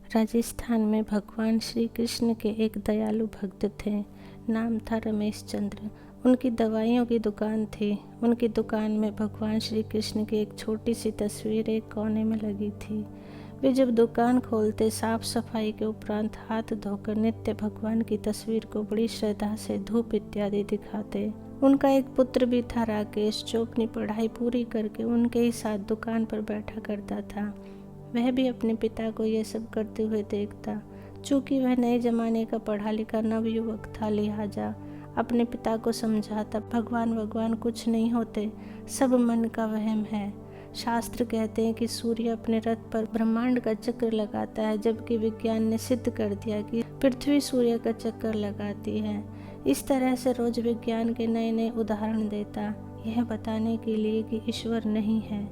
राजस्थान में भगवान श्री कृष्ण के एक दयालु भक्त थे। नाम था रमेश चंद्र। उनकी दवाइयों की दुकान थी। उनकी दुकान में भगवान श्री कृष्ण की एक छोटी सी तस्वीर एक कोने में लगी थी। वे जब दुकान खोलते साफ सफाई के उपरांत हाथ धोकर नित्य भगवान की तस्वीर को बड़ी श्रद्धा से धूप इत्यादि दिखाते। उनका एक पुत्र भी था राकेश, जो अपनी पढ़ाई पूरी करके उनके ही साथ दुकान पर बैठा करता था। वह भी अपने पिता को यह सब करते हुए देखता। चूँकि वह नए जमाने का पढ़ा लिखा नवयुवक था, लिहाजा अपने पिता को समझाता, भगवान कुछ नहीं होते, सब मन का वहम है। शास्त्र कहते हैं कि सूर्य अपने रथ पर ब्रह्मांड का चक्कर लगाता है, जबकि विज्ञान ने सिद्ध कर दिया कि पृथ्वी सूर्य का चक्कर लगाती है। इस तरह से रोज विज्ञान के नए नए उदाहरण देता, यह बताने के लिए कि ईश्वर नहीं है।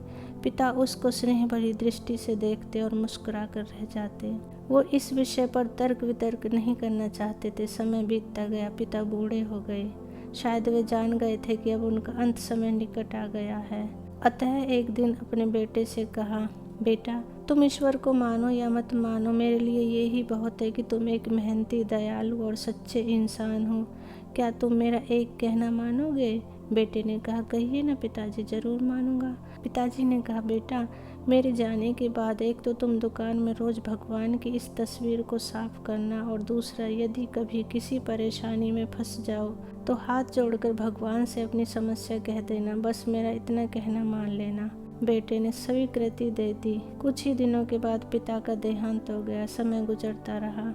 पिता उसको स्नेह भरी दृष्टि से देखते और मुस्कुरा कर रह जाते। वो इस विषय पर तर्क वितर्क नहीं करना चाहते थे। समय बीतता गया, पिता बूढ़े हो गए। शायद वे जान गए थे कि अब उनका अंत समय निकट आ गया है। अतः एक दिन अपने बेटे से कहा, बेटा, तुम ईश्वर को मानो या मत मानो, मेरे लिए ये ही बहुत है कि तुम एक मेहनती, दयालु और सच्चे इंसान हो। क्या तुम मेरा एक कहना मानोगे? बेटे ने कहा, कहिए ना पिताजी, जरूर मानूंगा। पिताजी ने कहा, बेटा, मेरे जाने के बाद एक तो तुम दुकान में रोज भगवान की इस तस्वीर को साफ करना, और दूसरा, यदि कभी किसी परेशानी में फंस जाओ तो हाथ जोड़कर भगवान से अपनी समस्या कह देना। बस मेरा इतना कहना मान लेना। बेटे ने स्वीकृति दे दी। कुछ ही दिनों के बाद पिता का देहांत हो गया। समय गुजरता रहा।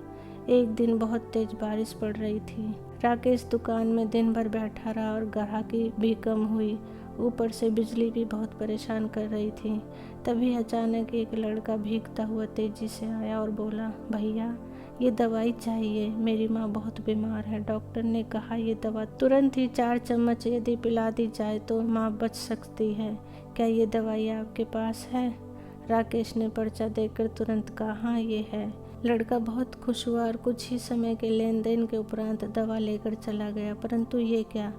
एक दिन बहुत तेज बारिश पड़ रही थी। राकेश दुकान में दिन भर बैठा रहा और ग्राहकी भी कम हुई। ऊपर से बिजली भी बहुत परेशान कर रही थी। तभी अचानक एक लड़का भीगता हुआ तेजी से आया और बोला, भैया, ये दवाई चाहिए, मेरी माँ बहुत बीमार है। डॉक्टर ने कहा ये दवा तुरंत ही 4 चम्मच यदि पिला दी जाए तो माँ बच सकती है। क्या ये दवाई आपके पास है? राकेश ने पर्चा देकर तुरंत कहा, हाँ, ये है। लड़का बहुत खुश हुआ और कुछ ही समय के लेन देन के उपरांत दवा लेकर चला गया। परंतु ये क्या,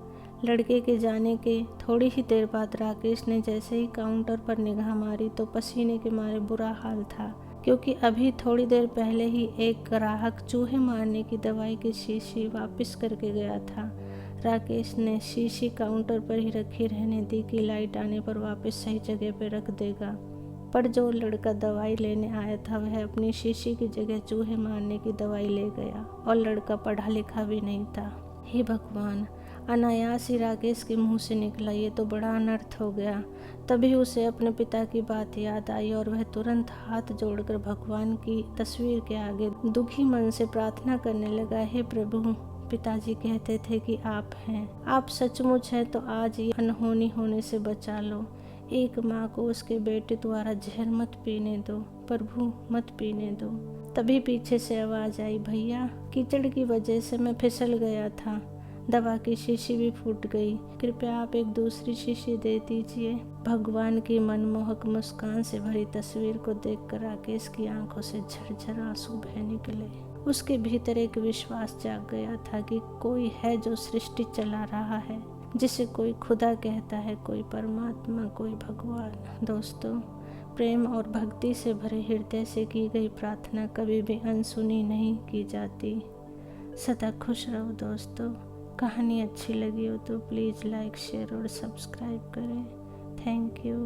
लड़के के जाने के थोड़ी ही देर बाद राकेश ने जैसे ही काउंटर पर निगाह मारी तो पसीने के मारे बुरा हाल था, क्योंकि अभी थोड़ी देर पहले ही एक ग्राहक चूहे मारने की दवाई की शीशी वापस करके गया था। राकेश ने शीशी काउंटर पर ही रखी रहने दी कि लाइट आने पर वापस सही जगह पर रख देगा। पर जो लड़का दवाई लेने आया था वह अपनी शीशी की जगह चूहे मारने की दवाई ले गया, और लड़का पढ़ा लिखा भी नहीं था। हे भगवान, अनायास ही राकेश के मुंह से निकला, ये तो बड़ा अनर्थ हो गया। तभी उसे अपने पिता की बात याद आई और वह तुरंत हाथ जोड़कर भगवान की तस्वीर के आगे दुखी मन से प्रार्थना करने लगा, हे प्रभु, पिताजी कहते थे कि आप हैं, आप सचमुच हैं, तो आज ये अनहोनी होने से बचा लो। एक माँ को उसके बेटे द्वारा जहर मत पीने दो, प्रभु, मत पीने दो। तभी पीछे से आवाज आई, भैया, कीचड़ की वजह से मैं फिसल गया था, दवा की शीशी भी फूट गई, कृपया आप एक दूसरी शीशी दे दीजिए। भगवान की मनमोहक मुस्कान से भरी तस्वीर को देखकर राकेश की आंखों से झरझर आंसू बह निकले। उसके भीतर एक विश्वास जाग गया था कि कोई है जो सृष्टि चला रहा है, जिसे कोई खुदा कहता है, कोई परमात्मा, कोई भगवान। दोस्तों, प्रेम और भक्ति से भरे हृदय से की गई प्रार्थना कभी भी अनसुनी नहीं की जाती। सदा खुश रहो दोस्तों। कहानी अच्छी लगी हो तो प्लीज़ लाइक, शेयर और सब्सक्राइब करें। Thank you.